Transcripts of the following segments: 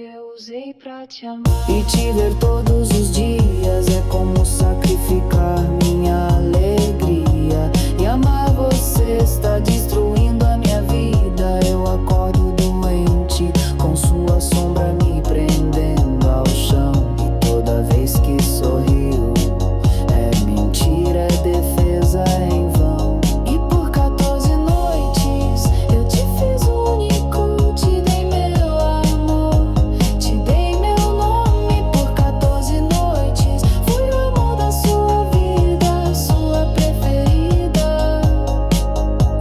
eu usei pra te amar. E te ver todos os dias é como sacrificar minha alegria. E amar você está destruindo a minha vida. Eu acordo doente, com sua sombra me prendendo ao chão. E toda vez que sorrio, é mentira, é defesa em vão. E por 14 noites eu te fiz único, te dei meu amor, te dei meu nome. Por 14 noites fui o amor da sua vida, sua preferida.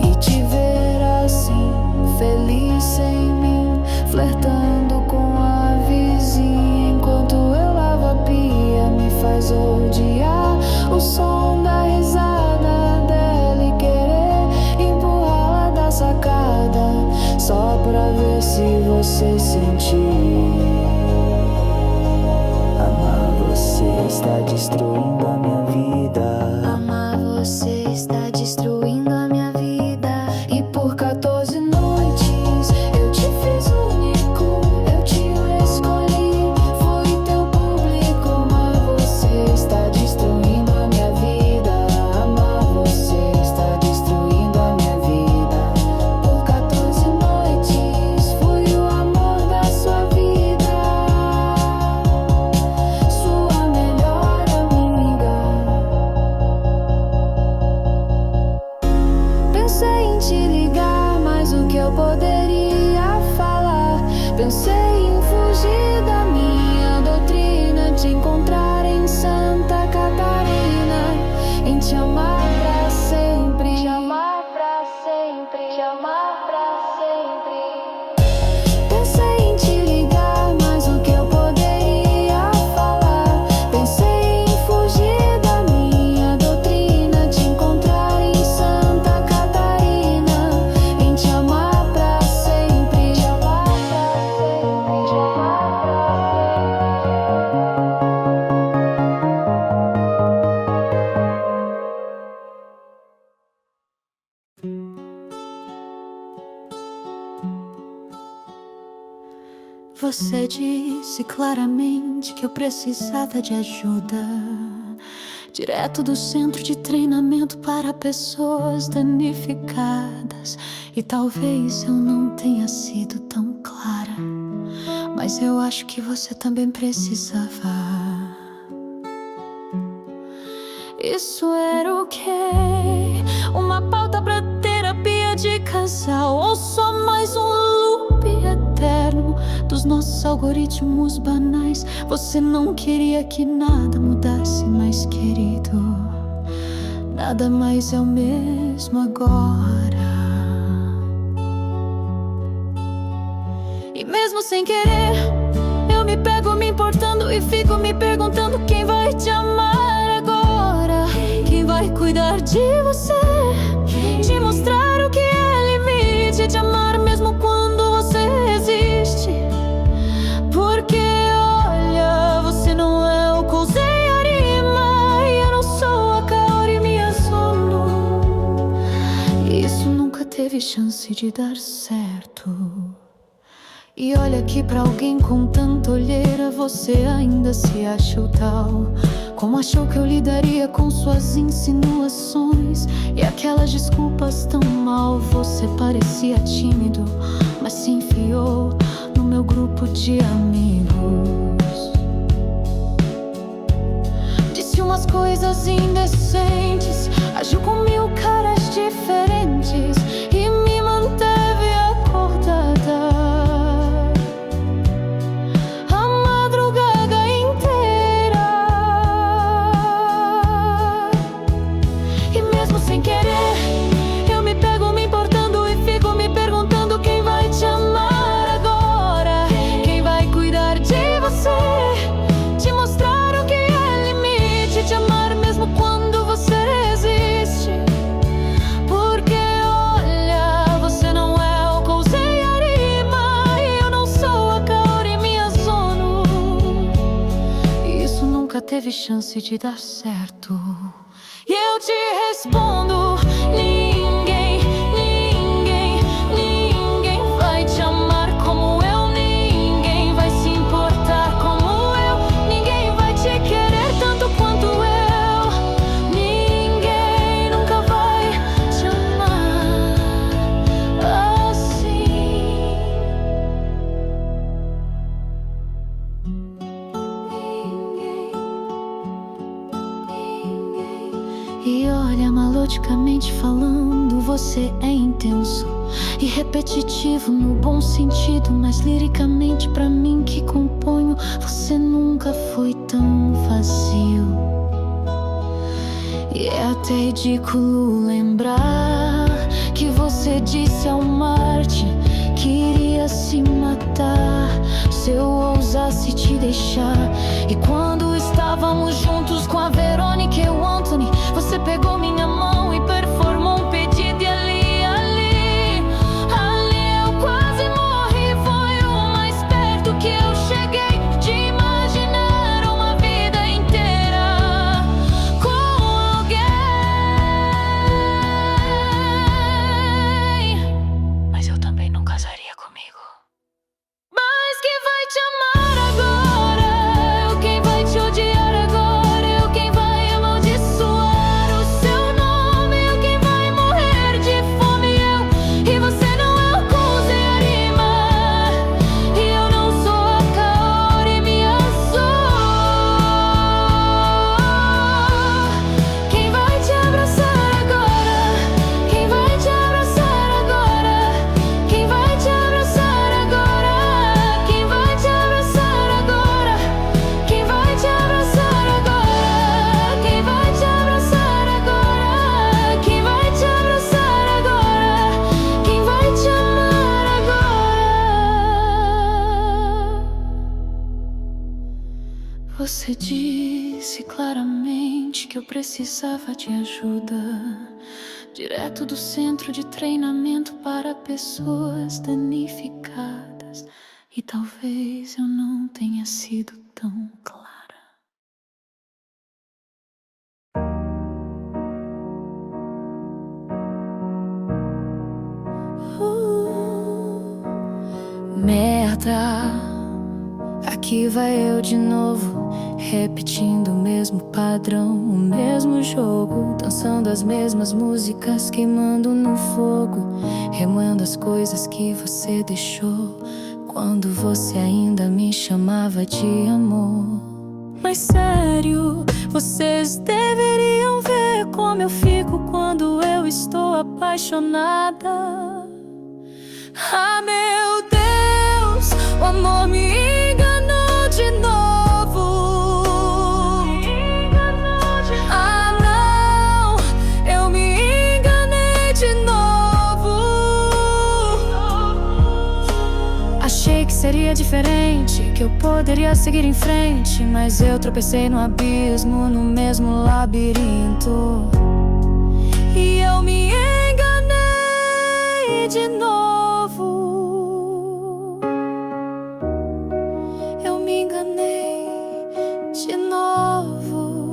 E te ver assim, feliz sem mim, flertando com a vizinha enquanto eu lavo a pia, me faz odiar o som da risada dela e querer empurrá-la da sacada, só pra ver se você sentir. Amar você está destruindo a minha vida. Amar você está destruindo a minha vida. E por 14 noites eu te fiz único, eu te escolhi, fui teu público. Amar você está destruindo a minha vida. Amar você está destruindo a minha vida. Por 14 noites fui o amor da sua vida, sua melhor amiga. Pensei em te ligar, mas o que eu poderia falar? Pensei em fugir da minha doutrina, te encontrar em Santa Catarina, em te amar pra sempre, te amar pra sempre, te amar pra sempre. Pensei em te ligar, mas o que eu poderia falar? Pensei em fugir da minha doutrina, te encontrar em Santa Catarina, em te amar pra sempre, te amar pra sempre, te amar pra Você disse claramente que eu precisava de ajuda, direto do centro de treinamento para pessoas danificadas. E talvez eu não tenha sido tão clara, mas eu acho que você também precisava. Isso era o quê? Uma pauta pra terapia de casal, ou só mais um loop eterno dos nossos algoritmos banais? Você não queria que nada mudasse, mas querido, nada mais é o mesmo agora. E mesmo sem querer, eu me pego me importando e fico me perguntando: quem vai te amar agora? Quem vai cuidar de você? Te mostrar o que é limite, te amar mesmo quando você existe. Porque olha, você não é o Kouzei Arima, e eu não sou a Kaori Miyazono. Isso nunca teve chance de dar certo. E olha que pra alguém com tanta olheira, você ainda se acha o tal. Como achou que eu lidaria com suas insinuações e aquelas desculpas tão mal? Você parecia tímido, mas se enfiou no meu grupo de amigos. Disse umas coisas indecentes, agiu com 1000 caras diferentes e me manteve acordada a madrugada inteira. E mesmo sem querer, eu me pego me importando e fico me perguntando: quem vai te amar agora? Quem vai cuidar de você? Te mostrar o que é limite, te amar mesmo quando você existe. Porque olha, você não é o Kouzei Arima, e eu não sou a Kaori Miyazono. E isso nunca teve chance de dar certo. E eu te respondo: ninguém, ninguém, ninguém vai te amar como eu. Ninguém vai se olha melodicamente falando, você é intenso e repetitivo no bom sentido, mas liricamente pra mim que componho, você nunca foi tão vazio. E é até ridículo lembrar que você disse ao Marte que iria se matar se eu ousasse te deixar. E quando estávamos juntos com a Verônica e o Anthony, você pegou minha mão e performou um pedido, e ali eu quase morri. Foi o mais perto que eu cheguei de imaginar uma vida inteira com alguém. Mas eu também não casaria comigo. Mas quem vai te amar agora? Eu quem vai te odiar agora? Eu quem vai amaldiçoar o seu nome? Eu quem vai morrer de fome? Eu e você não é o Kunze e a Rima, e eu não sou a Kaori Miyazo. Quem vai te abraçar agora? Quem vai te abraçar agora? Quem vai te abraçar agora? Quem vai te abraçar agora? Quem vai te abraçar agora? Quem vai te abraçar agora? Quem vai te abraçar agora? Quem vai te amar agora? Você disse claramente que eu precisava de ajuda, direto do centro de treinamento para pessoas danificadas. E talvez eu não tenha sido tão clara. Merda, aqui vai eu de novo, repetindo o mesmo padrão, o mesmo jogo, dançando as mesmas músicas, queimando no fogo, remoendo as coisas que você deixou quando você ainda me chamava de amor. Mas sério, vocês deveriam ver como eu fico quando eu estou apaixonada. Ah, meu Deus, o amor me enganou de novo. Ah, não, eu me enganei de novo. Achei que seria diferente, que eu poderia seguir em frente, mas eu tropecei no abismo, no mesmo labirinto. E eu me enganei de novo. Eu me enganei de novo.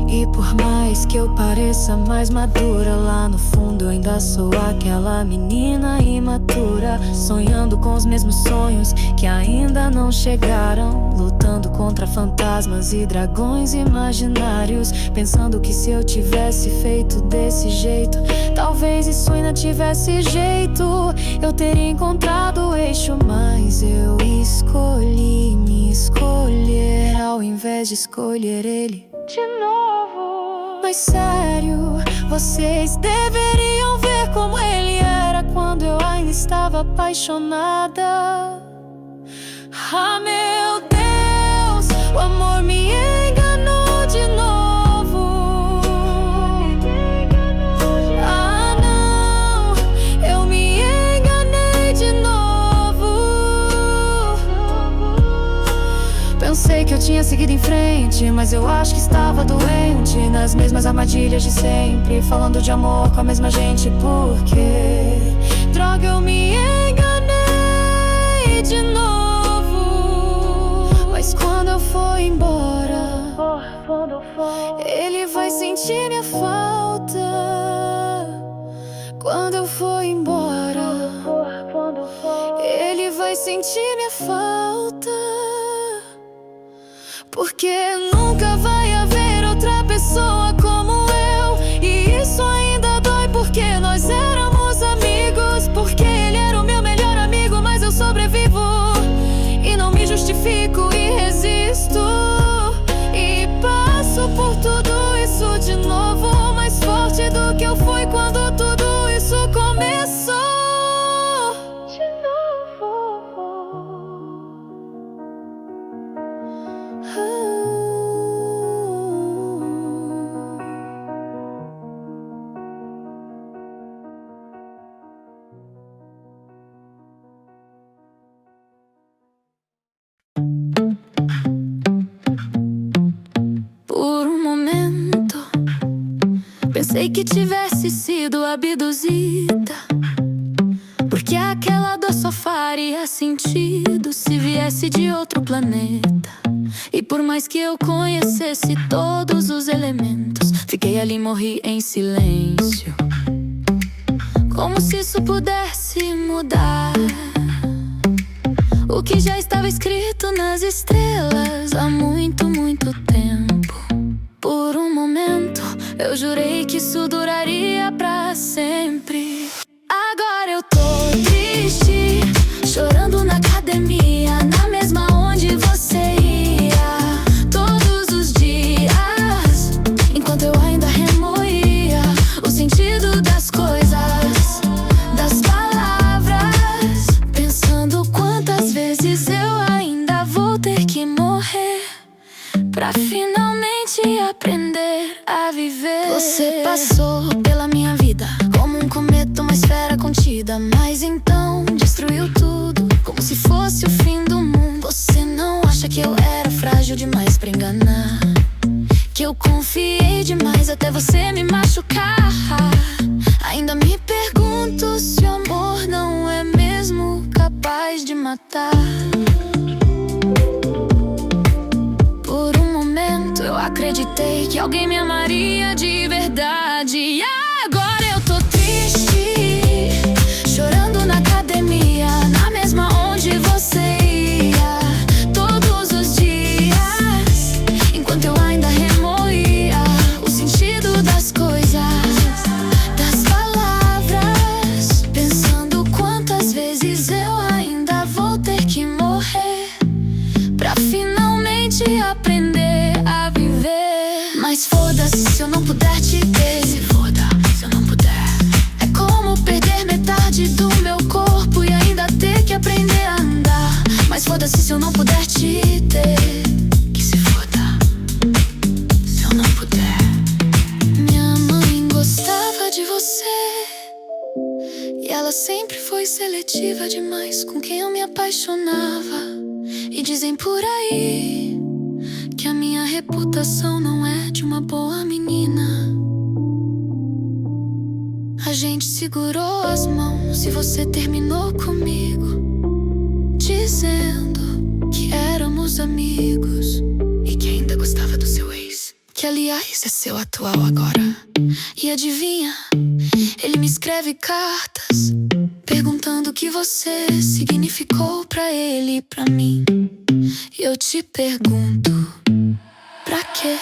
E por mais que eu pareça mais madura, lá no fundo eu ainda sou aquela menina imatura, sonhando com os mesmos sonhos que ainda não chegaram, lutando contra fantasmas e dragões imaginários, pensando que se eu tivesse feito desse jeito, talvez isso ainda tivesse jeito, eu teria encontrado o eixo. Mas eu escolhi me escolher ao invés de escolher ele de novo. Mas sério, vocês deveriam ver como ele era quando eu ainda estava apaixonada. Ah, meu Deus, o amor me enganou de novo. Ah, não, eu me enganei de novo. Pensei que eu tinha seguido em frente, mas eu acho que estava doente, nas mesmas armadilhas de sempre, falando de amor com a mesma gente. Porque, droga, eu me enganei de novo. Mas quando eu for embora, ele vai sentir minha falta. Quando eu for embora, ele vai sentir minha falta. Porque nunca vai haver outra pessoa como eu. E isso ainda dói porque nós éramos amigos. Porque ele era o meu melhor amigo, mas eu sobrevivo e não me justifico e resisto. E passo Pensei que tivesse sido abduzida, porque aquela dor só faria sentido se viesse de outro planeta. E por mais que eu conhecesse todos os elementos, fiquei ali e morri em silêncio, como se isso pudesse mudar o que já estava escrito nas estrelas há muito, muito tempo. Por um momento eu jurei que isso duraria pra sempre. Agora eu tô triste, chorando na academia, na mesma onde você ia todos os dias, enquanto eu ainda remoía o sentido das coisas, das palavras, pensando quantas vezes eu ainda vou ter que morrer pra finalmente aprender a viver. Você passou pela minha vida como um cometa, uma esfera contida, mas então destruiu tudo, como se fosse o fim do mundo. Você não acha que eu era frágil demais pra enganar, que eu confiei demais até você me machucar? Ainda me pergunto se o amor não é mesmo capaz de matar. Por um momento eu acreditei que alguém me amaria de verdade. E agora eu tô triste, chorando na academia, na mesma onde você ia todos os dias, enquanto eu ainda remoía o sentido das coisas, das palavras, pensando quantas vezes eu ainda vou ter que morrer pra finalmente aprender a viver. Mas foda-se se eu não puder te ter. Se foda se eu não puder. É como perder metade do meu corpo e ainda ter que aprender a andar. Mas foda-se se eu não puder te ter. Que se foda se eu não puder. Minha mãe gostava de você e ela sempre foi seletiva demais com quem eu me apaixonava. E dizem por aí que a minha reputação não é de uma boa menina. A gente segurou as mãos e você terminou comigo, dizendo que éramos amigos e que ainda gostava do seu ex, que aliás é seu atual agora. E adivinha, ele me escreve cartas perguntando o que você significou pra ele e pra mim. E eu te pergunto, pra quê?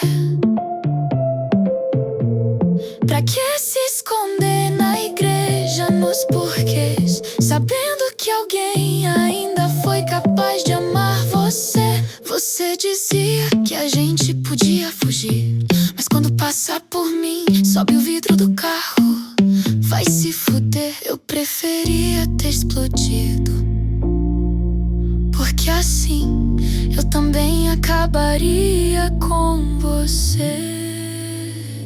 Pra que se esconder na igreja nos porquês, sabendo que alguém ainda foi capaz de amar você? Você dizia que a gente podia fugir, mas quando passa por mim, sobe o vidro do carro, vai se fuder. Eu preferia ter explodido, porque assim eu também acabaria com você.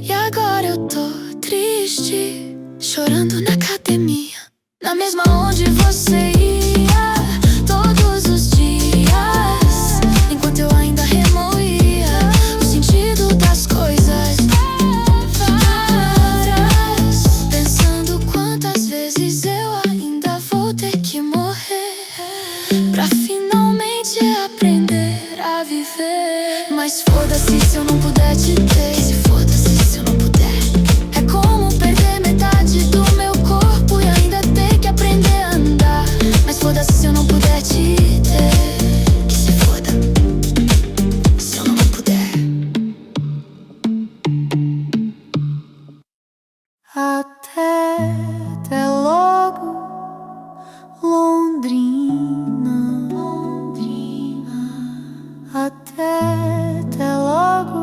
E agora eu tô triste, chorando na academia, na mesma onde você ia todos os dias, enquanto eu ainda remoía o sentido das coisas, pensando quantas vezes eu ainda vou ter que morrer pra finalmente aprender a viver. Mas foda-se se eu não puder te ter. Se foda-se se eu não puder. É como perder metade do meu corpo e ainda ter que aprender a andar. Mas foda-se se eu não puder te ter. Que se foda se eu não puder. Até logo, Londrina, Londrina. Até logo,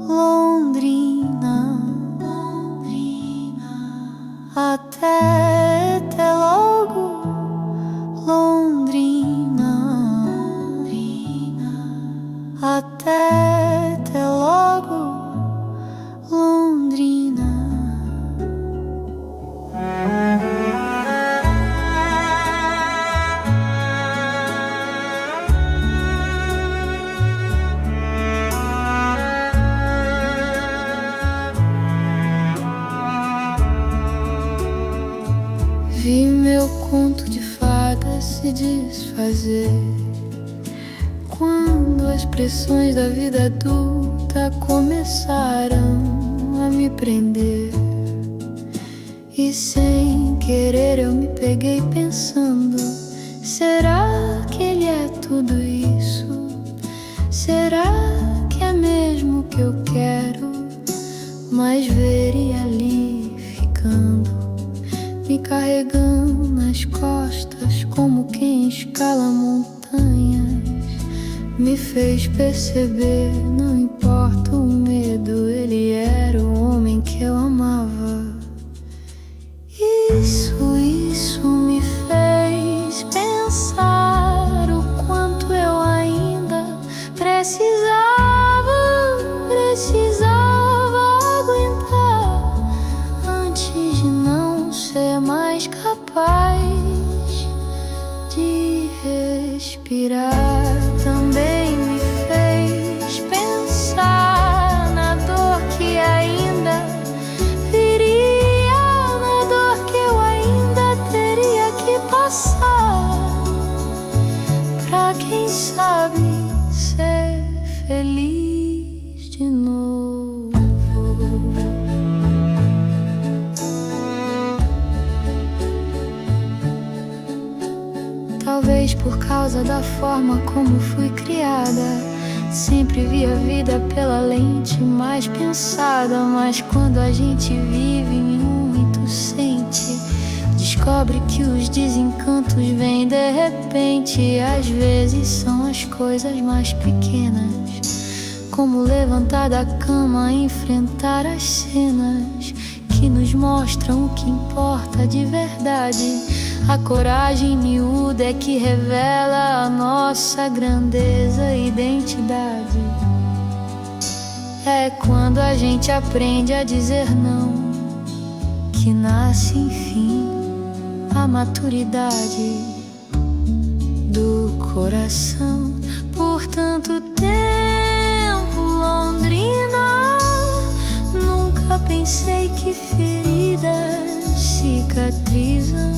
Londrina, Londrina. Até logo, Londrina, Londrina. Até logo, Londrina. se desfazer. Quando as pressões da vida adulta começaram a me prender, e sem querer eu me peguei pensando: será que ele é tudo isso? Será que é mesmo o que eu quero? Mas ver ele ali ficando, me carregando nas costas como quem escala montanhas, me fez perceber, não importa o medo, ele era o homem que eu amava. Isso me fez pensar o quanto eu ainda precisava aguentar antes de não ser mais capaz de respirar. Também me fez pensar na dor que ainda viria, na dor que eu ainda teria que passar, pra quem sabe ser feliz de novo. Talvez por causa da forma como fui criada, sempre vi a vida pela lente mais pensada. Mas quando a gente vive muito, sente, descobre que os desencantos vêm de repente. Às vezes são as coisas mais pequenas, como levantar da cama e enfrentar as cenas que nos mostram o que importa de verdade. A coragem miúda é que revela a nossa grandeza e identidade. É quando a gente aprende a dizer não que nasce, enfim, a maturidade do coração. Por tanto tempo, Londrina, nunca pensei que feridas cicatrizam.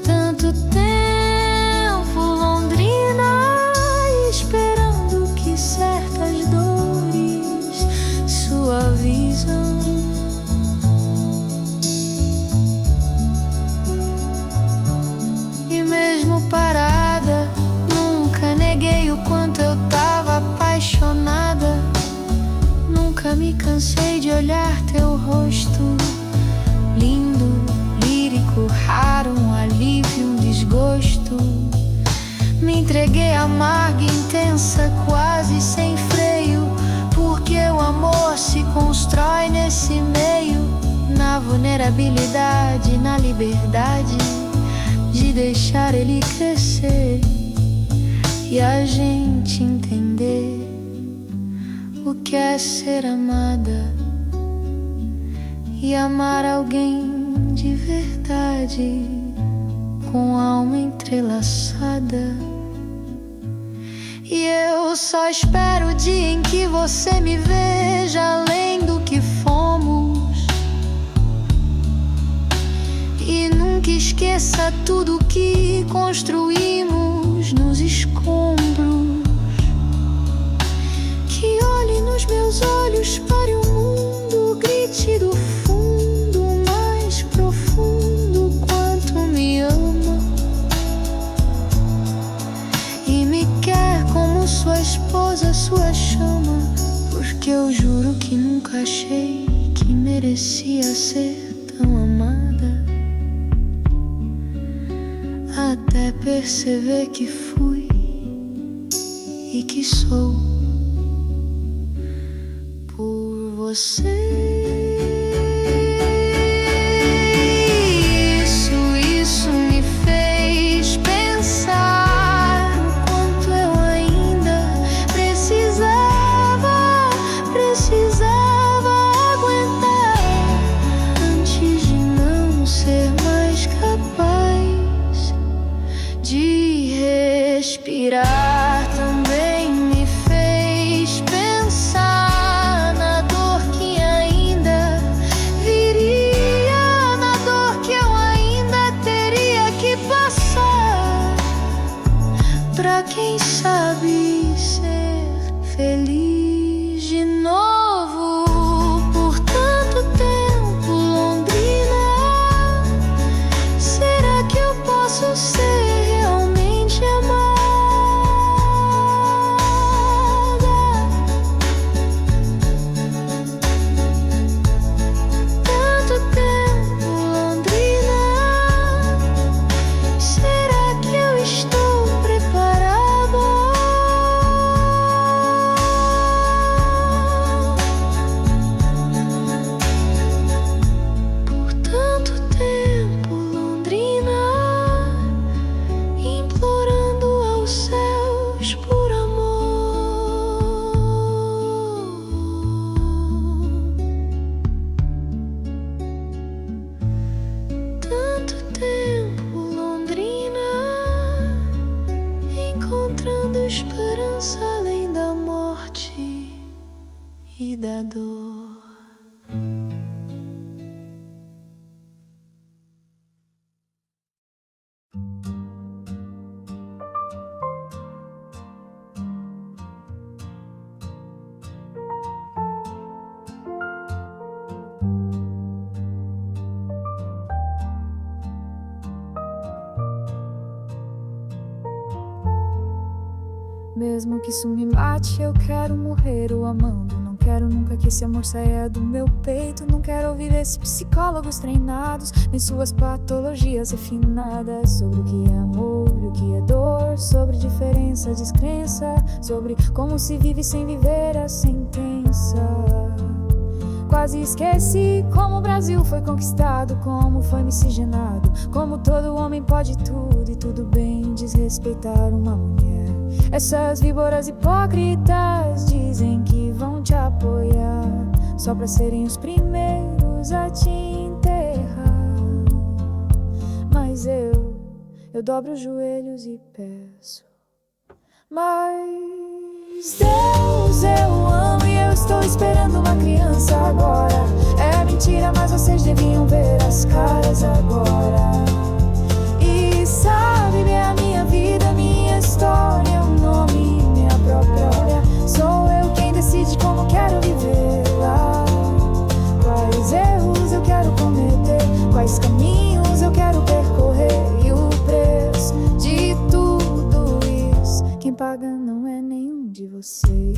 Tanto tempo, Londrina, esperando que certas dores suavizam. E mesmo parada, nunca neguei o quanto eu tava apaixonada. Nunca me cansei de olhar teu rosto lindo, lírico, raro, um alívio, um desgosto. Me entreguei amarga, intensa, quase sem freio, porque o amor se constrói nesse meio, na vulnerabilidade, na liberdade de deixar ele crescer e a gente entender o que é ser amada e amar alguém de verdade, com alma entrelaçada. E eu só espero o dia em que você me veja além do que fomos, e nunca esqueça tudo que construímos nos escombros. Que olhe nos meus olhos, pare o mundo, grite do fundo mais profundo quanto me ama e me quer como sua esposa, sua chama. Porque eu juro que nunca achei que merecia ser tão amada, até perceber que fui e que sou por você. Isso me fez pensar o quanto eu ainda precisava aguentar antes de não ser mais capaz de respirar. Também me fez pensar na dor que ainda esperança além da morte e da dor. Mesmo que isso me mate, eu quero morrer o amando. Não quero nunca que esse amor saia do meu peito. Não quero ouvir esses psicólogos treinados, nem suas patologias refinadas sobre o que é amor e o que é dor, sobre diferença, descrença, sobre como se vive sem viver a sentença. Quase esqueci como o Brasil foi conquistado, como foi miscigenado, como todo homem pode tudo e tudo bem desrespeitar uma mulher. Essas víboras hipócritas dizem que vão te apoiar só pra serem os primeiros a te enterrar. Mas eu dobro os joelhos e peço: mas Deus, eu amo e eu estou esperando uma criança agora. É mentira, mas vocês deviam ver as caras agora. E sabe, é a minha vida, minha história, o nome, minha própria olha. Sou eu quem decide como quero vivê-la. Quais erros eu quero cometer, quais caminhos eu quero percorrer. E o preço de tudo isso, quem paga não é nenhum de vocês.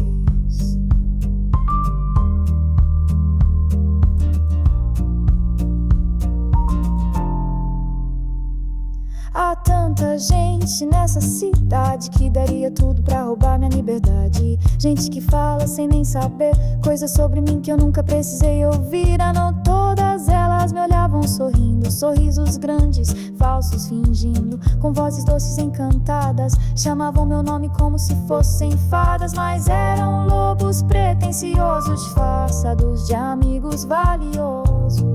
Há tanta gente nessa cidade que daria tudo pra roubar minha liberdade. Gente que fala sem nem saber coisas sobre mim que eu nunca precisei ouvir. Não todas elas me olhavam sorrindo, sorrisos grandes, falsos fingindo, com vozes doces encantadas. Chamavam meu nome como se fossem fadas, mas eram lobos pretensiosos, disfarçados de amigos valiosos.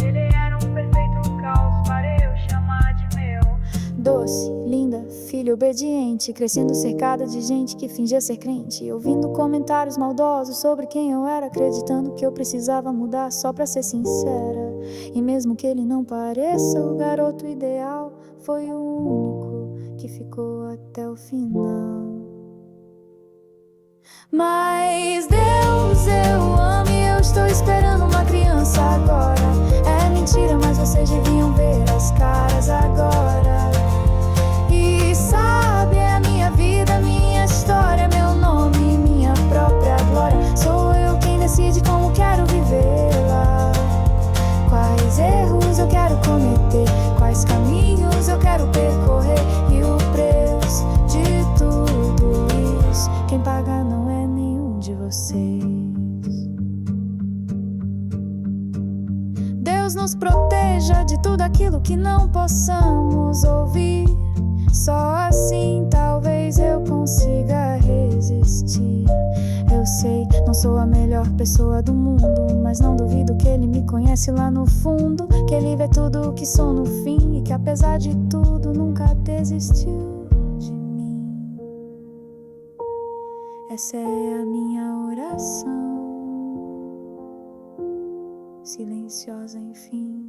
Ele era um perfeito caos para eu chamar de meu. Doce, linda, filha obediente, crescendo cercada de gente que fingia ser crente, ouvindo comentários maldosos sobre quem eu era, acreditando que eu precisava mudar só pra ser sincera. E mesmo que ele não pareça o garoto ideal, foi o único que ficou até o final. Mas Deus, eu amo e eu estou esperando uma criança agora. É mentira, mas vocês deviam ver as caras agora. E sabe, é a minha vida, minha história, meu nome, minha própria glória. Sou eu quem decide como quero vivê-la. Quais erros eu quero cometer, quais caminhos eu quero percorrer. E o preço de tudo isso, quem paga não é nenhum de vocês. Deus nos proteja de tudo aquilo que não possamos ouvir. Só assim talvez eu consiga resistir. Eu sei, não sou a melhor pessoa do mundo, mas não duvido que ele me conhece lá no fundo, que ele vê tudo o que sou no fim e que apesar de tudo nunca desistiu de mim. Essa é a minha oração, silenciosa enfim.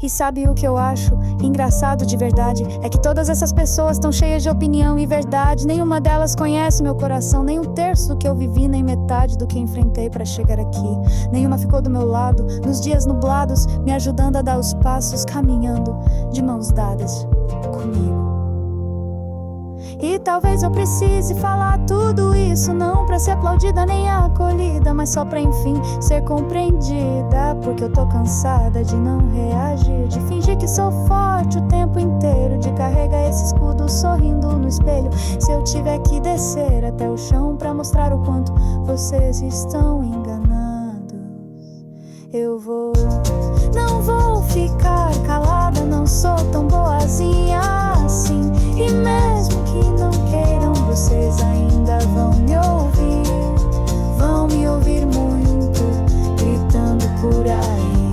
E sabe o que eu acho engraçado de verdade? É que todas essas pessoas estão cheias de opinião e verdade. Nenhuma delas conhece meu coração, nem um terço do que eu vivi, nem metade do que enfrentei pra chegar aqui. Nenhuma ficou do meu lado nos dias nublados, me ajudando a dar os passos, caminhando de mãos dadas comigo. E talvez eu precise falar tudo isso, não pra ser aplaudida nem acolhida, mas só pra enfim ser compreendida. Porque eu tô cansada de não reagir, de fingir que sou forte o tempo inteiro, de carregar esse escudo sorrindo no espelho. Se eu tiver que descer até o chão pra mostrar o quanto vocês estão enganados, eu vou. Não vou ficar calada, não sou tão boazinha assim. E mesmo que não queiram, vocês ainda vão me ouvir. Vão me ouvir muito, gritando por aí.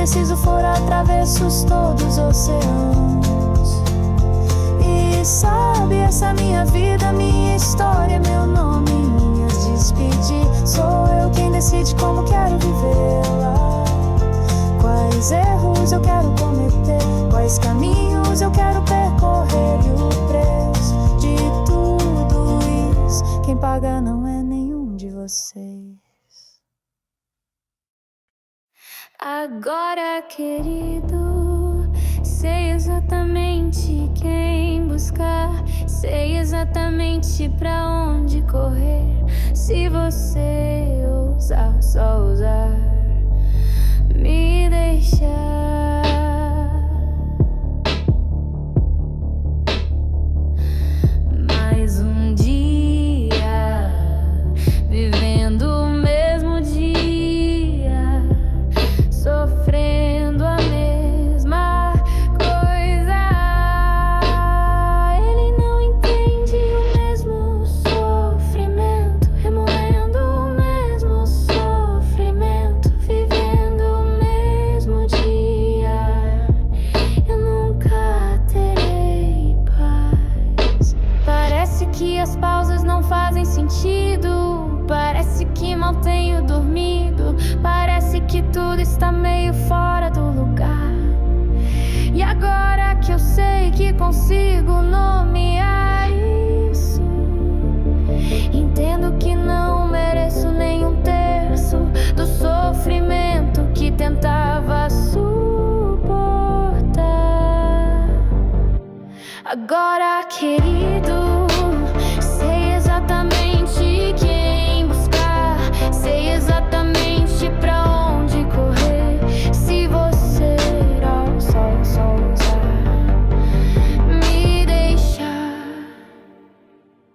preciso for, atravesso todos os oceanos. E sabe, essa minha vida, minha história, meu nome, minhas despedidas. Sou eu quem decide como quero vivê-la. Quais erros eu quero cometer, quais caminhos eu quero percorrer. E o preço de tudo isso, quem paga não é nenhum de vocês. Agora, querido, sei exatamente quem buscar, sei exatamente pra onde correr. Se você ousar, só ousar me deixar. Mais um dia, vivendo o mesmo dia, sofrendo a mesma coisa. Ele não entende o mesmo sofrimento, remoendo o mesmo sofrimento, vivendo o mesmo dia. Eu nunca terei paz. Parece que as pausas não fazem sentido, parece que mal tenho dormido, parece que tudo está meio fora do lugar. E agora que eu sei que consigo nomear isso, entendo que não mereço nenhum terço do sofrimento que tentava suportar. Agora, querido, sei exatamente quem buscar, sei exatamente pra onde correr. Se você só ousar me deixar.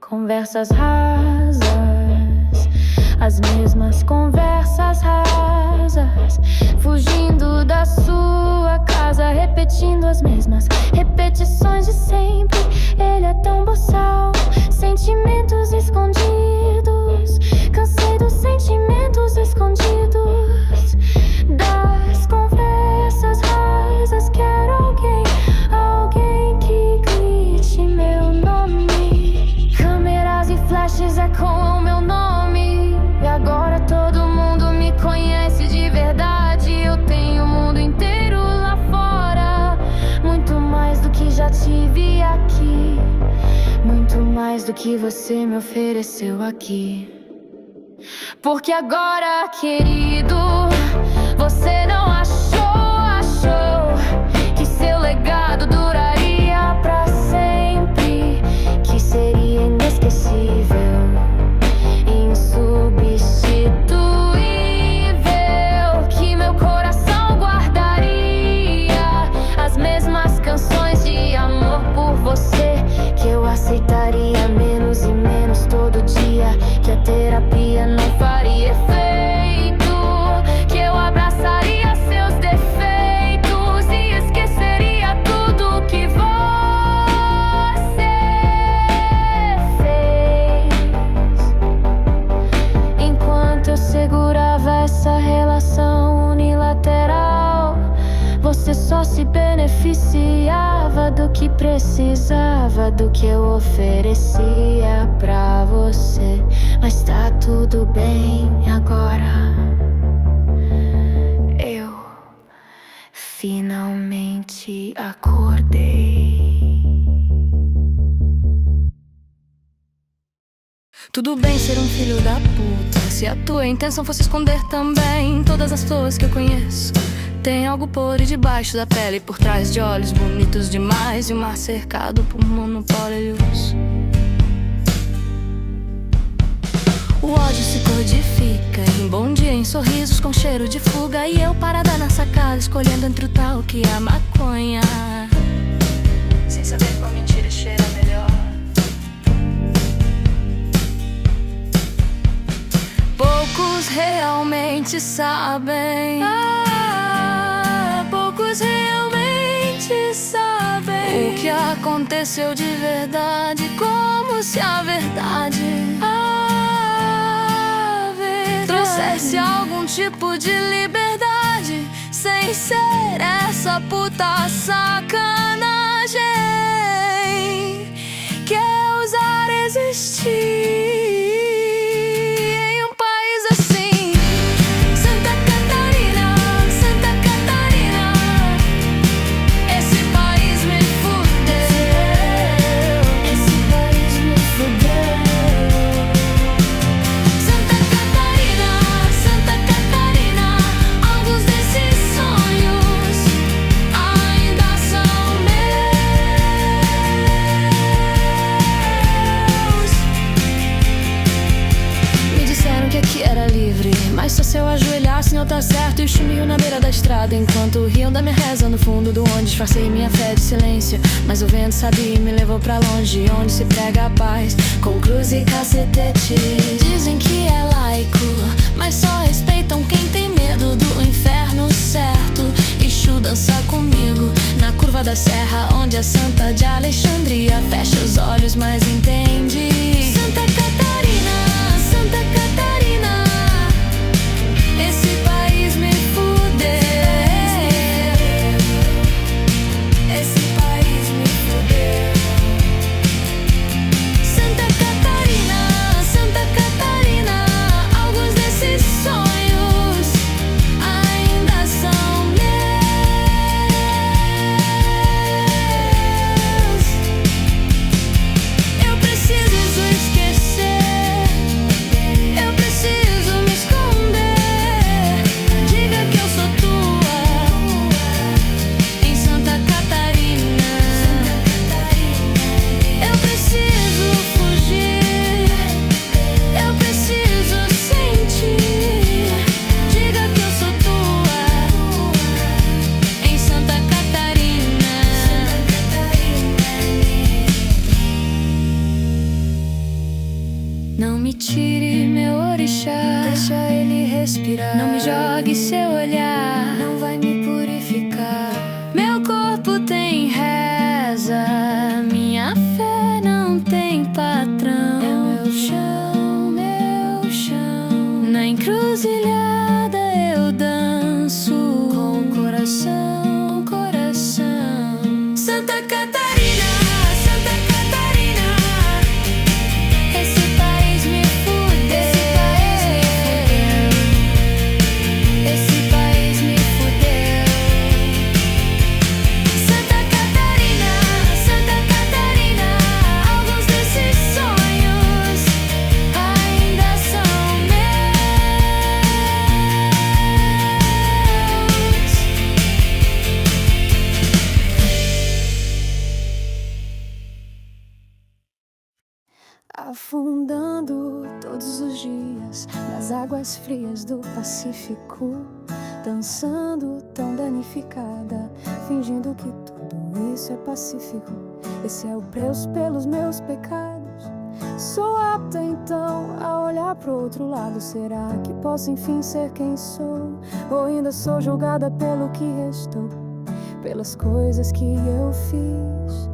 Conversas rasas, as mesmas conversas rasas, fugindo da sua casa, repetindo as mesmas repetições de sempre. Ele é tão boçal, sentimentos escondidos. Cansei dos sentimentos escondidos, das conversas rasas. Quero alguém que grite meu nome. Câmeras e flashes ecoam meu nome. E agora todo mundo me conhece de verdade. Eu tenho o mundo inteiro lá fora, muito mais do que já tive aqui, muito mais do que você me ofereceu aqui. Porque agora, querido, você não achou que seu legado duraria pra sempre, que seria inesquecível, insubstituível, que meu coração guardaria as mesmas canções de amor por você, que eu aceitaria menos e menos todo dia, que a terapia não faria efeito, que eu abraçaria seus defeitos e esqueceria tudo que você fez. Enquanto eu segurava essa relação unilateral, você só se beneficiava do que precisava, do que eu oferecia pra você. Mas tá tudo bem agora. Eu finalmente acordei. Tudo bem ser um filho da puta, se a tua intenção fosse esconder também todas as pessoas que eu conheço. Tem algo podre debaixo da pele, por trás de olhos bonitos demais, e um mar cercado por monopólios. O ódio se codifica em bom dia, em sorrisos com cheiro de fuga, e eu parada na sacada, escolhendo entre o talco e a maconha, sem saber qual mentira cheira melhor. Poucos realmente sabem, poucos realmente sabem o que aconteceu de verdade, como se a verdade trouxesse algum tipo de liberdade. sem ser essa puta sacanagem que é ousar existir em um país assim. Santa Catarina, Santa Catarina, esse país me fudeu, esse país me fudeu. Santa Catarina, Santa Catarina, alguns desses sonhos ainda são meus. Me disseram que aqui era livre, mas só se eu ajoelhasse em altar certo e o chumbinho na beira da estrada, enquanto riam da minha reza no fundo do onde disfarcei minha fé de silêncio. Mas o vento sabia e me levou pra longe, onde se prega a paz com cruz e cacetete. Dizem que é laico, mas só respeitam quem tem medo do inferno certo. Exu dança comigo na curva da serra, onde a Santa de Alexandria fecha os olhos, mas entende. Santa Catarina, Santa Catarina, esse país me fudeu, esse país me fudeu. Santa Catarina, Santa Catarina, alguns desses sonhos ainda são meus. Eu preciso esquecer, eu preciso me esconder. Diga que eu sou tua em Santa Catarina. Eu preciso fugir, eu preciso sentir. Diga que eu sou tua em Santa Catarina. Não me tire meu orixá, deixa ele respirar. Não me jogue seu olhar, não vai me purificar. Meu corpo tem reza, minha fé não tem patrão. É meu chão, meu chão. Na encruzilhada eu danço com o coração, coração. Santa Catarina, Santa Catarina, esse país me fudeu, esse país me fudeu. Santa Catarina, Santa Catarina, alguns desses sonhos ainda são meus. Afundando todos os dias nas águas frias do Pacífico, dançando tão danificada, fingindo que tudo isso é pacífico. Esse é o preço pelos meus pecados. Sou apta então a olhar pro outro lado. Será que posso enfim ser quem sou? Ou ainda sou julgada pelo que restou, pelas coisas que eu fiz,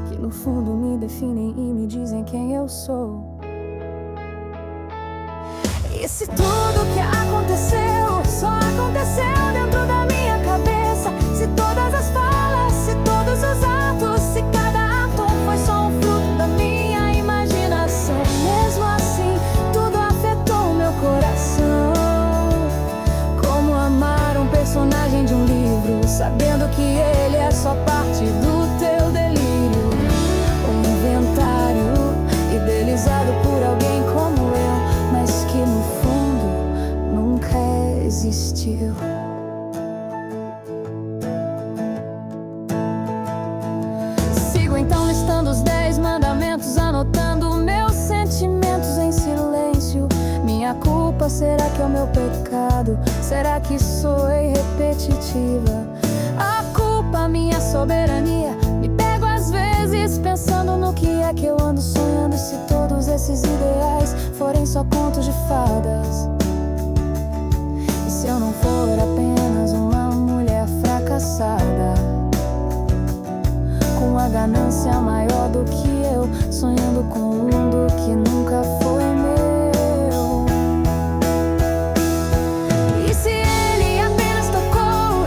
que no fundo me definem e me dizem quem eu sou? E se tudo que aconteceu só aconteceu dentro da minha cabeça? Se todas as falas, se todos os atos, se cada ato foi só um fruto da minha imaginação, mesmo assim tudo afetou meu coração. Como amar um personagem de um livro, sabendo que ele é só parte do teu delírio? Um inventário idealizado por alguém como eu, mas que no fundo nunca existiu. Sigo então listando os 10 mandamentos, anotando meus sentimentos em silêncio. Minha culpa, será que é o meu pecado? Será que soei repetitiva? A culpa, minha soberania. Me pego às vezes pensando no que é que eu ando sonhando. Se todos esses ideais forem só contos de fadas, e se eu não for apenas uma mulher fracassada, com a ganância maior do que eu, sonhando com um mundo que nunca foi meu. E se ele apenas tocou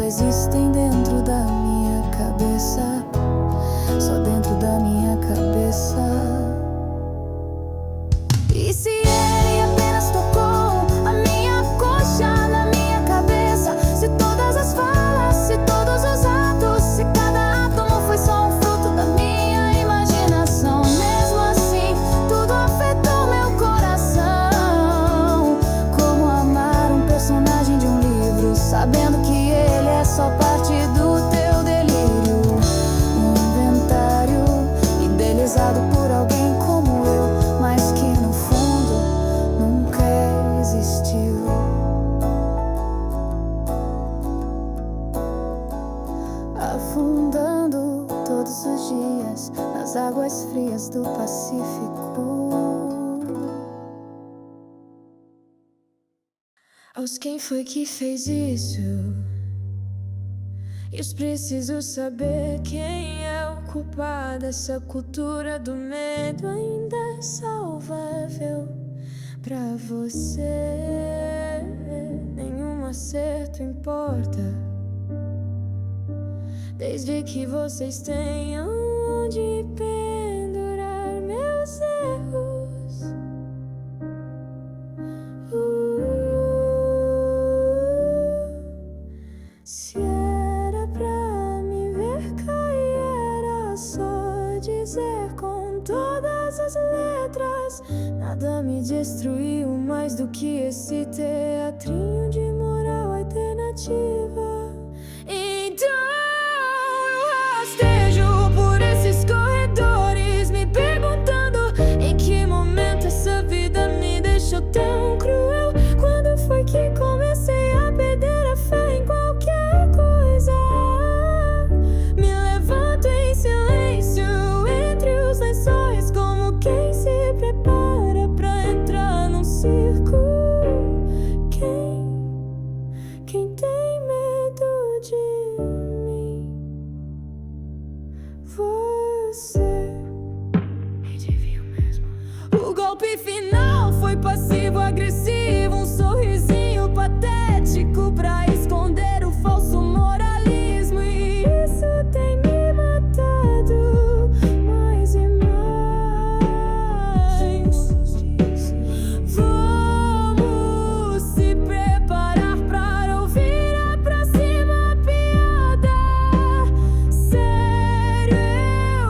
existem dentro da minha cabeça, só dentro da minha cabeça. E se ele apenas tocou a minha coxa na minha cabeça? Se todas as falas, se todos os atos, se cada átomo foi só um fruto da minha imaginação, mesmo assim tudo afetou meu coração. Como amar um personagem de um livro, sabendo que ele é só parte do teu delírio. Um inventário idealizado por alguém como eu, mas que no fundo nunca existiu. Afundando todos os dias nas águas frias do Pacífico. Aos quem foi que fez isso? Eu preciso saber quem é o culpado. Essa cultura do medo ainda é salvável pra você. Nenhum acerto importa, desde que vocês tenham onde pendurar meus erros. Se era pra me ver cair, era só dizer com todas as letras. Nada me destruiu mais do que esse teatrinho de moral alternativa. Então eu rastejo por esses corredores, me perguntando em que momento essa vida me deixou tão cruel. Quando foi que comecei a perder a fé em qualquer coisa? Me levanto em silêncio entre os lençóis, como quem se prepara pra entrar num circo. Quem tem medo de mim? Você. O golpe final foi passivo-agressivo, um sorrisinho patético pra esconder o falso moralismo. E isso tem me matado mais e mais. Vamos se preparar pra ouvir a próxima piada. Sério,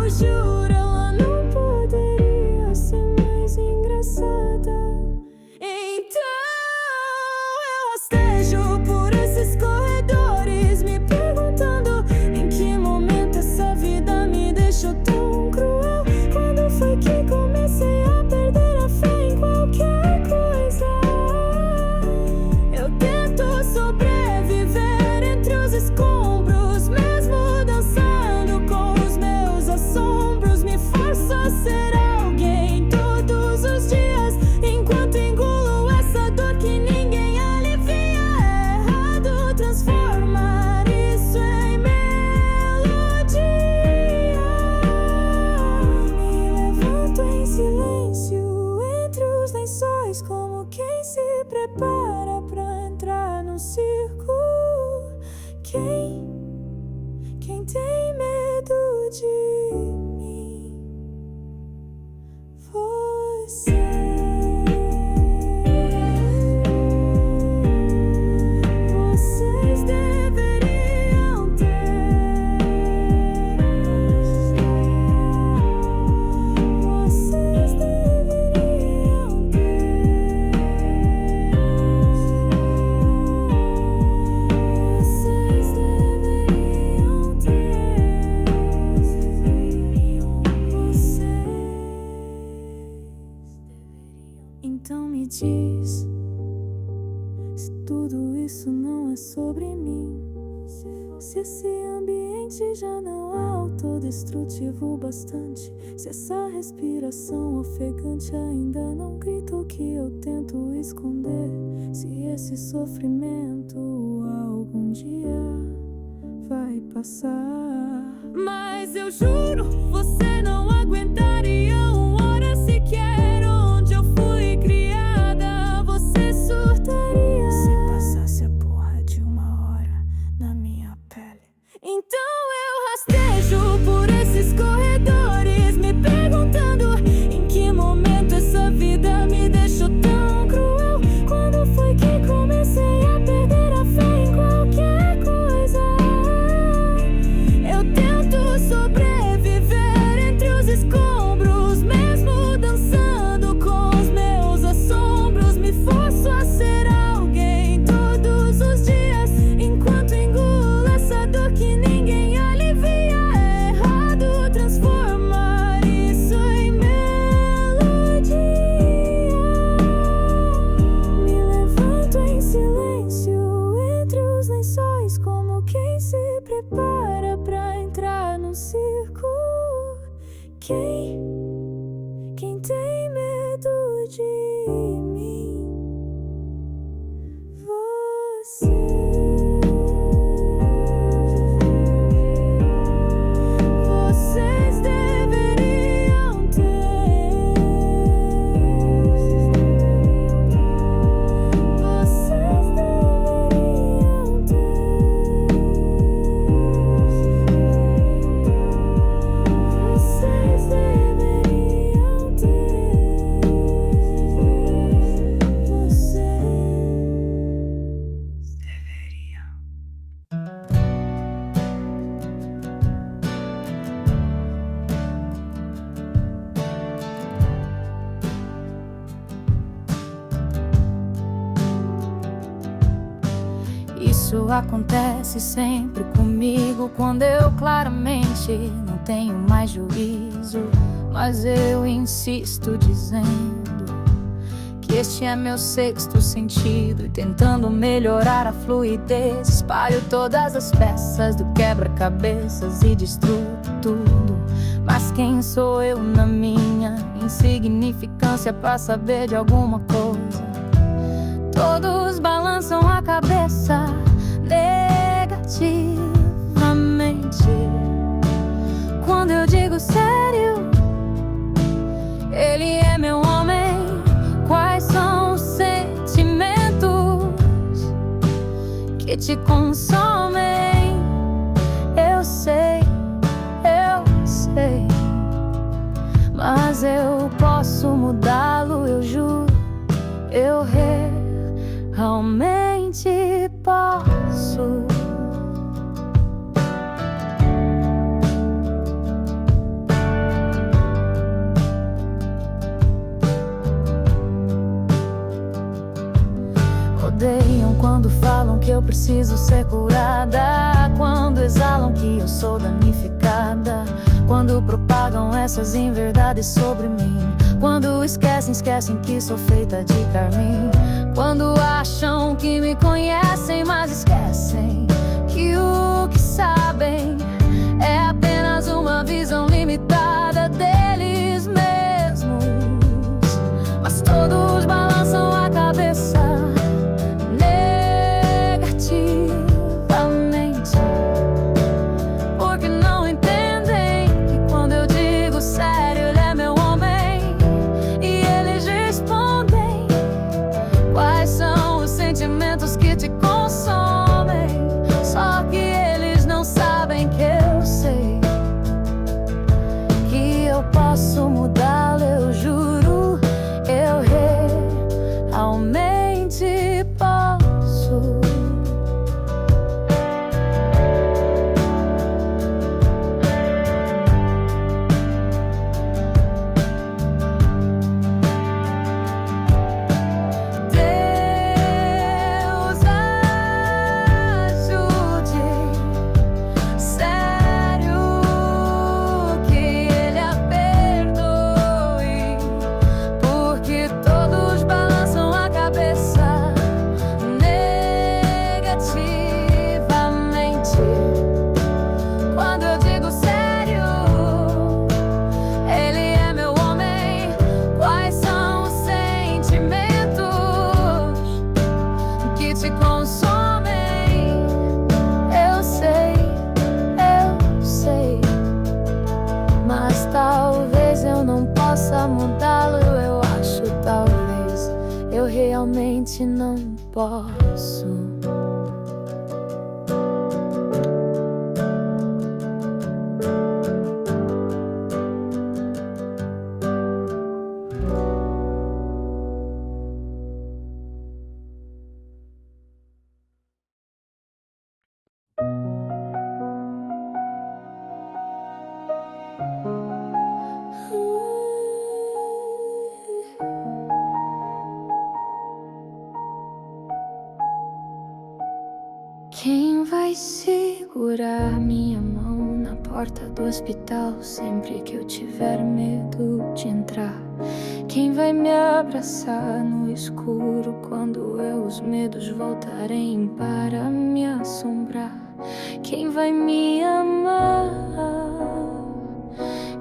eu juro, ela não poderia ser mais engraçada. Então eu rastejo por esses corredores, me perguntando em que momento essa vida me deixou tão cruel. Quando foi que comecei a perder a fé em qualquer coisa? Eu tento sobreviver entre os escombros, mesmo dançando com os meus assombros. Me forço a ser alguém todos os dias, enquanto engulo essa dor que ninguém alivia. É errado transformar isso em melodia. Me levanto em silêncio entre os lençóis, como quem se prepara pra entrar no circo. Quem tem medo de mim? Você. Vocês deveriam ter. Vocês deveriam ter. Vocês deveriam ter. Então me diz, se tudo isso não é sobre mim, se esse ambiente já não é autodestrutivo bastante, se essa respiração ofegante ainda não grita o que eu tento esconder, se esse sofrimento algum dia vai passar. Mas eu juro, você não aguentaria uma hora sequer onde eu fui criada. Você surtaria se passasse a porra de uma hora na minha meus lençóis como quem se prepara pra entrar no circo. Quem tem medo de mim? Vocês deveriam ter. Vocês deveriam ter. Vocês deveriam ter. Isso acontece sempre comigo quando eu claramente não tenho mais juízo. Mas eu insisto dizendo que este é meu sexto sentido, e tentando melhorar a fluidez, espalho todas as peças do quebra-cabeças e destruo tudo. Mas quem sou eu na minha insignificância pra saber de alguma coisa? Todos balançam a cabeça negativamente quando eu digo sério, ele é meu homem. Quais são os sentimentos que te consomem? Eu sei, mas eu posso mudá-lo, eu juro. Eu realmente posso. Odeiam quando falam que eu preciso ser curada, quando exalam que eu sou danificada, quando propagam essas inverdades sobre mim, quando esquecem que sou feita de carmim, quando acham que me conhecem, mas esquecem que o que sabem é apenas uma visão limitada deles mesmos. Mas todos balançam a cabeça negativamente, porque não entendem que quando eu digo sério, ele é meu homem. E eles respondem: quais são os sentimentos que te consomem? Só que eles não sabem que eu sei que eu posso mudá-lo, eu juro. Eu realmente posso. Deus ajude, sério, que Ele a perdoe, porque todos balançam a cabeça negativamente quando eu digo sério, ele é meu homem. Quais são os sentimentos que te consomem? Eu sei, mas talvez eu não possa mudá-lo. Eu acho, talvez eu realmente não posso. Quem vai segurar minha mão na porta do hospital sempre que eu tiver medo de entrar? Quem vai me abraçar no escuro quando os medos voltarem para minha vai me amar?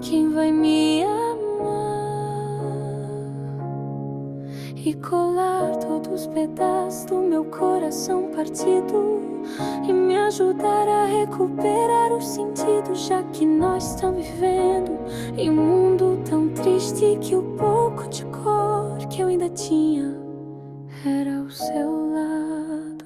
Quem vai me amar? E colar todos os pedaços do meu coração partido e me ajudar a recuperar os sentidos, já que nós estamos vivendo em um mundo tão triste que o pouco de cor que eu ainda tinha era ao seu lado.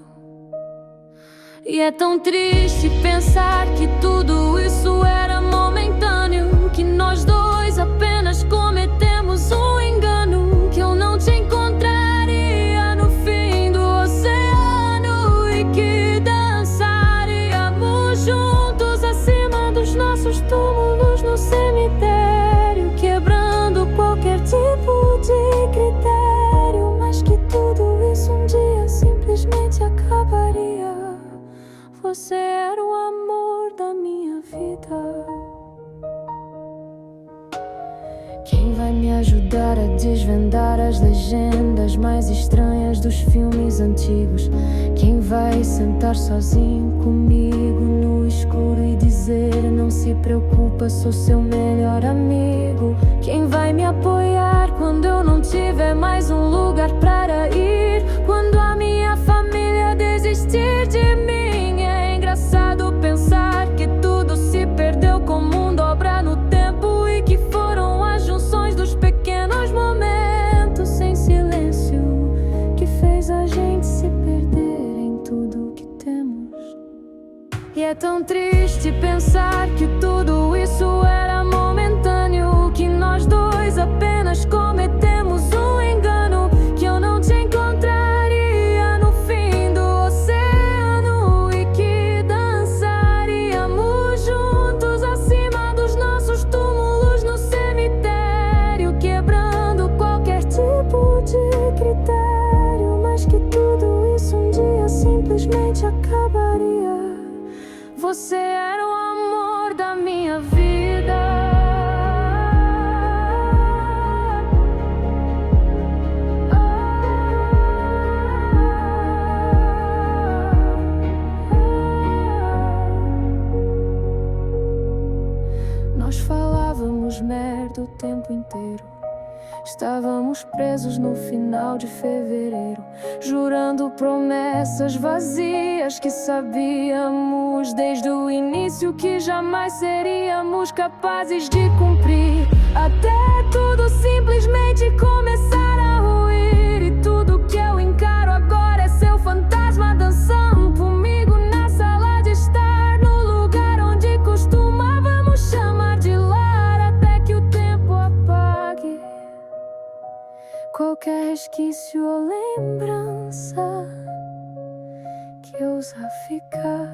E é tão triste pensar que tudo isso era momentâneo, que nós dois apenas cometemos um engano, que eu não te encontraria no fim do oceano e que dançaríamos juntos acima dos nossos túmulos no cemitério, quebrando qualquer tipo de critério, mas que tudo isso um dia simplesmente acabaria. Você era o amor da minha vida. Quem vai me ajudar a desvendar as legendas mais estranhas dos filmes antigos? Quem vai sentar sozinho comigo no escuro e dizer: não se preocupa, sou seu melhor amigo? Quem vai me apoiar quando eu não tiver mais um lugar para ir? Quando a minha família desistir de mim? É engraçado pensar que tudo se perdeu como um dobra no tempo e que foram as junções dos pequenos momentos sem silêncio que fez a gente se perder em tudo que temos. E é tão triste pensar que tudo isso era momentâneo, que nós dois apenas cometemos um engano, que eu não te encontraria no fim do oceano e que dançaríamos juntos acima dos nossos túmulos no cemitério, quebrando qualquer tipo de critério, mas que tudo isso um dia simplesmente acabaria. Você era o amor da minha vida. Nós falávamos merda o tempo inteiro. Estávamos presos no final de fevereiro, jurando promessas vazias que sabíamos desde o início que jamais seríamos capazes de cumprir, até tudo simplesmente começar a ruir. E tudo que eu encaro agora é seu fantasma dançando comigo na sala de estar, no lugar onde costumávamos chamar de lar, até que o tempo apague qualquer resquício ou lembrança que ousa ficar.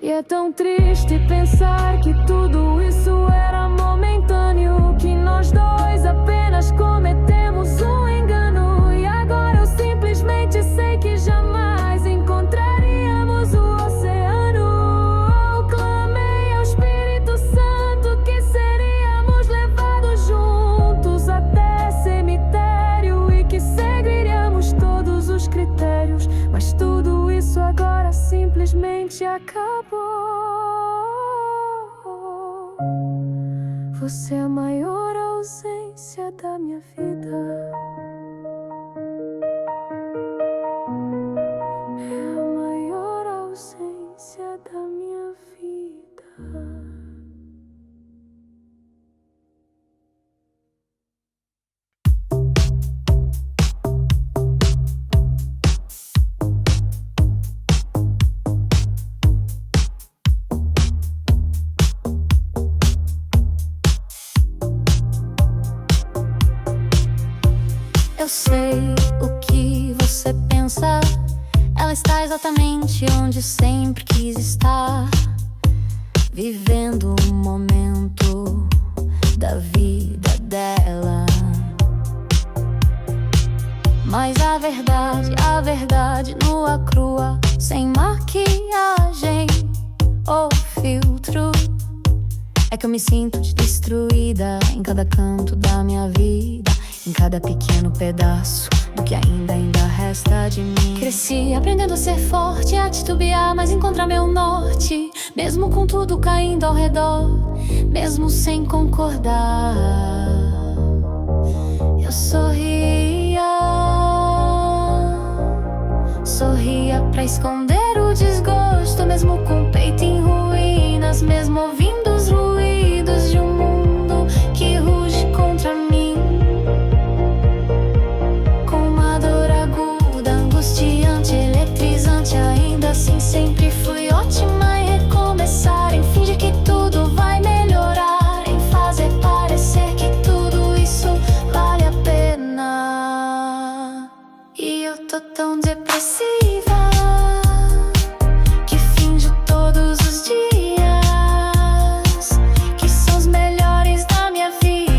E é tão triste pensar que tudo isso era momentâneo, que nós dois apenas cometemos um engano. E agora eu simplesmente sei que jamais encontraríamos o oceano. Eu clamei ao Espírito Santo que seríamos levados juntos até cemitério e que seguiríamos todos os critérios, mas tudo isso agora simplesmente acabou. Você é a maior ausência da minha vida. É a maior ausência da minha vida. Eu sei o que você pensa. Ela está exatamente onde sempre quis estar, vivendo um momento da vida dela. Mas a verdade nua, crua, sem maquiagem ou filtro, é que eu me sinto destruída em cada canto da minha vida, em cada pequeno pedaço do que ainda resta de mim. Cresci aprendendo a ser forte, a titubear, mas encontrar meu norte. Mesmo com tudo caindo ao redor, mesmo sem concordar, eu sorria pra esconder o desgosto. Mesmo com o peito em ruínas, mesmo ouvindo os ruídos de um mundo que ruge contra mim. Com uma dor aguda, angustiante, eletrizante, ainda assim sempre fui ótima em recomeçar, em fingir que tudo vai melhorar, em fazer parecer que tudo isso vale a pena. E eu tô tão depressiva que finjo todos os dias que são os melhores da minha vida.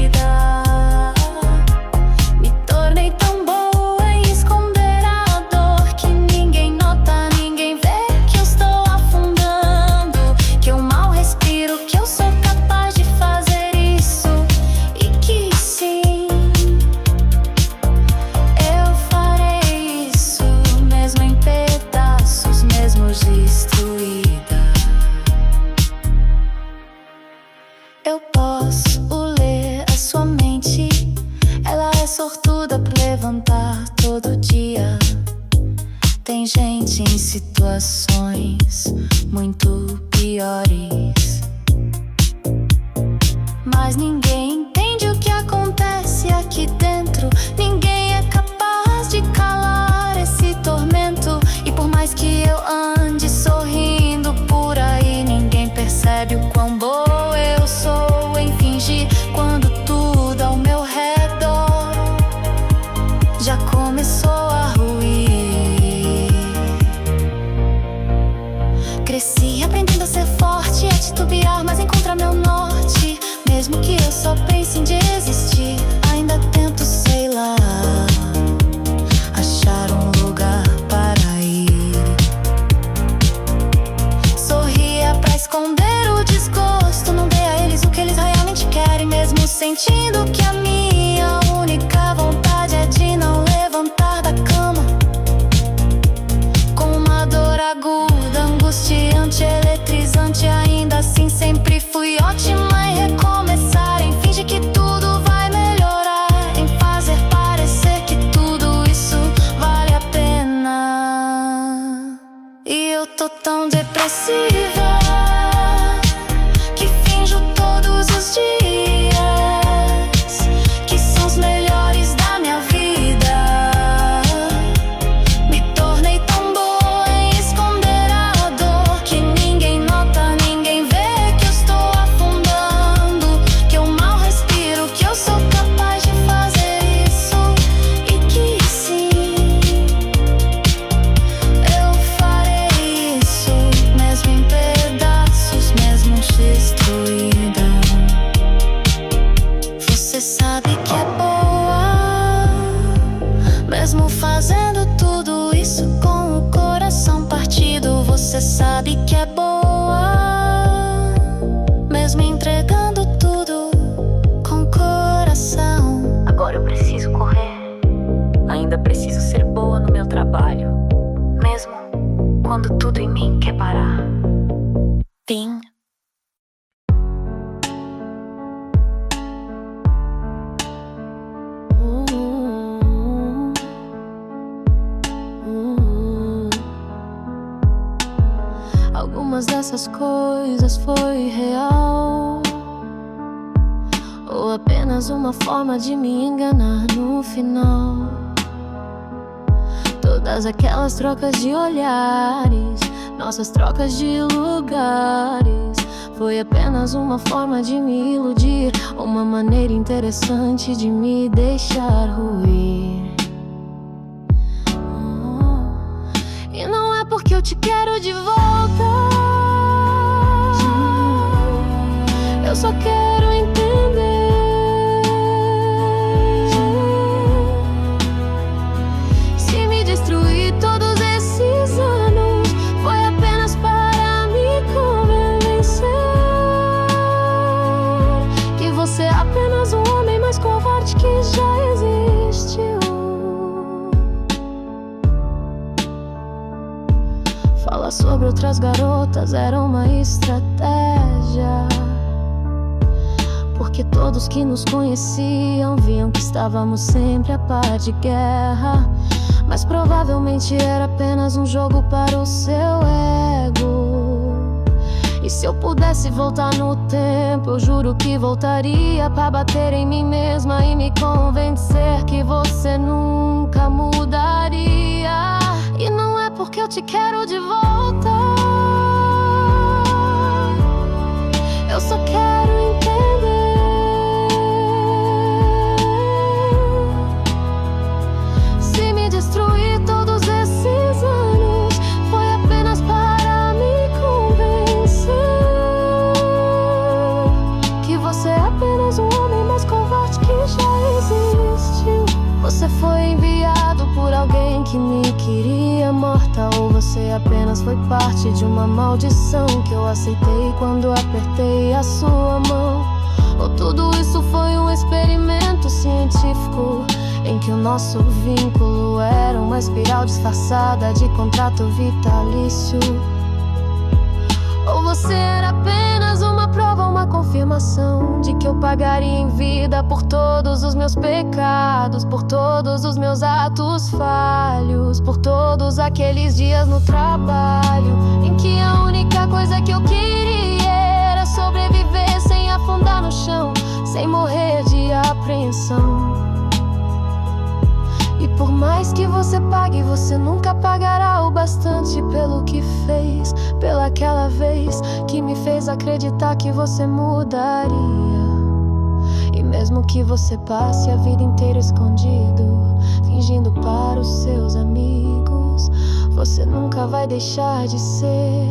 Me tornei tão boa em esconder a dor que ninguém nota, ninguém vê que eu estou afundando, que eu mal respiro, que eu sou capaz de fazer isso e que sim, eu farei isso, mesmo em pedaços, mesmo destruída. Eu posso ler a sua mente, ela é sortuda por levantar todo dia. Tem gente em situações muito piores, mas ninguém entende o que acontece aqui dentro. Ninguém é capaz de calar esse tormento. E por mais que eu ande sorrindo por aí, ninguém percebe o quão boa eu sou em fingir, quando tudo ao meu redor já começou a ruir. Cresci aprendendo a ser forte, a titubear, mas encontrar meu norte. Mesmo que eu só pense em desistir, ainda tento, sei lá, achar um lugar para ir. Sorria pra esconder o desgosto, não dê a eles o que eles realmente querem, mesmo sentindo que a minha única vontade é de não levantar da cama. Com uma dor aguda, angustiante, eletrizante, ainda assim sempre fui ótima em recomeçar, em fingir que tudo vai melhorar, em fazer parecer que tudo isso vale a pena. E eu tô tão depressiva que finjo todos os dias que são os melhores da minha vida. Me tornei tão boa em esconder a dor que ninguém nota, ninguém vê que eu estou afundando, que eu mal respiro, que eu sou capaz de fazer isso e que sim, eu farei isso, mesmo em pedaços, mesmo destruída. Você sabe que é boa, mesmo fazendo tudo isso com o coração partido. Você sabe que é boa, mesmo entregando tudo com o coração. Agora eu preciso correr, ainda preciso ser boa no meu trabalho, mesmo quando tudo em mim quer parar. Fim. Algumas dessas coisas foi real, ou apenas uma forma de me enganar no final. Todas aquelas trocas de olhares, nossas trocas de lugares, foi apenas uma forma de me iludir, uma maneira interessante de me deixar ruir. E não é porque eu te quero de volta, eu só quero entender. Se me destruir todos esses anos, foi apenas para me convencer que você é apenas um homem mais covarde que já existiu. Falar sobre outras garotas era uma estratégia, porque todos que nos conheciam viam que estávamos sempre a par de guerra. Mas provavelmente era apenas um jogo para o seu ego. E se eu pudesse voltar no tempo, eu juro que voltaria pra bater em mim mesma e me convencer que você nunca mudaria. E não é porque eu te quero de volta, eu só quero entender. Se me destruir todos esses anos, foi apenas para me convencer que você é apenas um homem mais covarde que já existiu. Você foi enviado por alguém que me queria morta, ou você apenas foi parte de uma maldição que eu aceitei quando apertei a sua mão. Ou tudo isso foi um experimento científico em que o nosso vínculo era uma espiral disfarçada de contrato vitalício. Ou você era apenas uma prova, uma confirmação de que eu pagaria em vida por todos os meus pecados, por todos os meus atos falhos, por todos aqueles dias no trabalho em que a única coisa que eu queria era sobreviver sem afundar no chão, sem morrer de apreensão. E por mais que você pague, você nunca pagará o bastante pelo que fez, pelaquela vez que me fez acreditar que você mudaria. E mesmo que você passe a vida inteira escondido, fingindo para os seus amigos, você nunca vai deixar de ser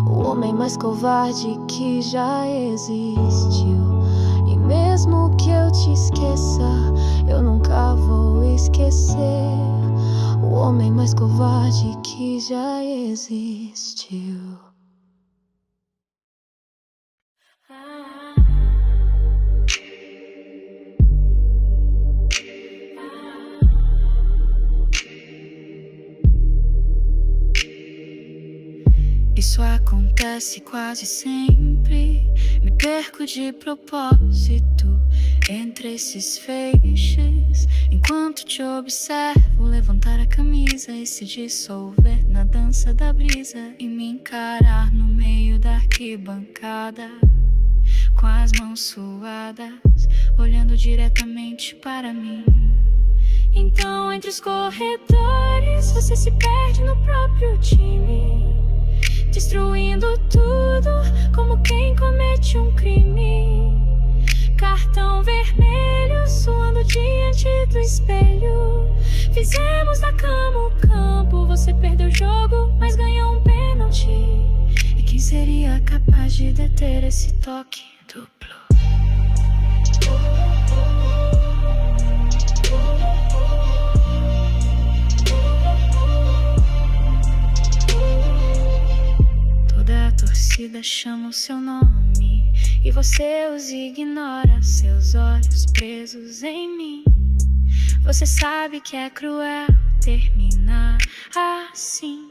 o homem mais covarde que já existiu. E mesmo que eu te esqueça, eu nunca vou esquecer o homem mais covarde que já existiu. Isso acontece quase sempre. Me perco de propósito entre esses feixes, enquanto te observo levantar a camisa e se dissolver na dança da brisa, e me encarar no meio da arquibancada com as mãos suadas, olhando diretamente para mim. Então entre os corredores você se perde no próprio time, destruindo tudo como quem comete um crime. Cartão vermelho suando diante do espelho. Fizemos da cama o campo, você perdeu o jogo, mas ganhou um pênalti. E quem seria capaz de deter esse toque duplo? Toda a torcida chama o seu nome e você os ignora, seus olhos presos em mim. Você sabe que é cruel terminar assim.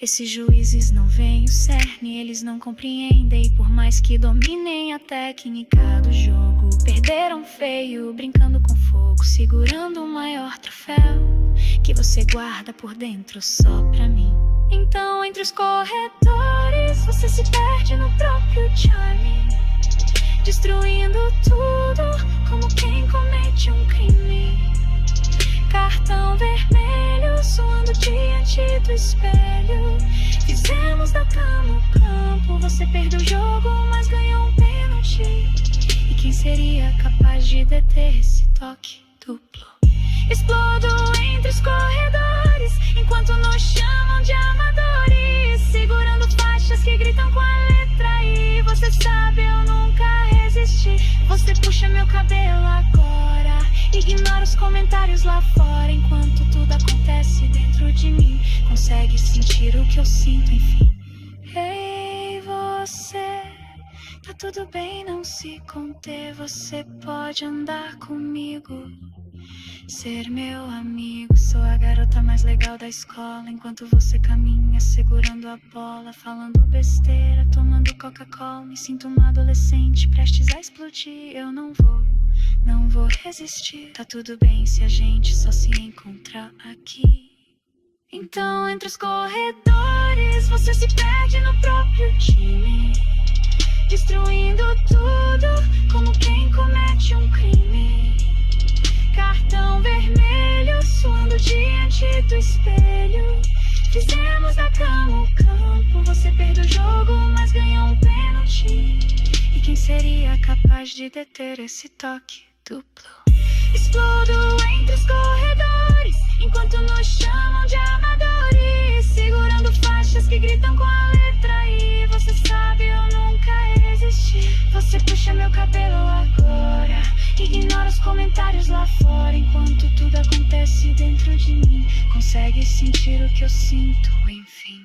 Esses juízes não veem o cerne, eles não compreendem. E por mais que dominem a técnica do jogo, perderam feio, brincando com fogo, segurando o maior troféu que você guarda por dentro só pra mim. Então entre os corredores você se perde no próprio charme, destruindo tudo como quem comete um crime. Cartão vermelho suando diante do espelho. Fizemos da cama o campo, você perdeu o jogo, mas ganhou um pênalti. E quem seria capaz de deter esse toque duplo? Explodo entre os corredores, enquanto nos chamam de amadores, segurando faixas que gritam com a letra I. Você sabe, eu nunca resisti. Você puxa meu cabelo agora, ignora os comentários lá fora, enquanto tudo acontece dentro de mim. Consegue sentir o que eu sinto, enfim. Ei, você, tá tudo bem não se conter. Você pode andar comigo Ser meu amigo, sou a garota mais legal da escola. Enquanto você caminha segurando a bola, falando besteira, tomando Coca-Cola. Me sinto uma adolescente prestes a explodir. Eu não vou resistir. Tá tudo bem se a gente só se encontrar aqui. Então entre os corredores você se perde no próprio time, destruindo tudo como quem comete um crime. Cartão vermelho, suando diante do espelho. Fizemos da cama o campo, você perdeu o jogo, mas ganhou um pênalti. E quem seria capaz de deter esse toque duplo? Explodo entre os corredores, enquanto nos chamam de amadores, segurando faixas que gritam com a letra I. Você sabe, eu nunca existi. Você puxa meu cabelo agora, ignora os comentários lá fora, enquanto tudo acontece dentro de mim. Consegue sentir o que eu sinto, enfim.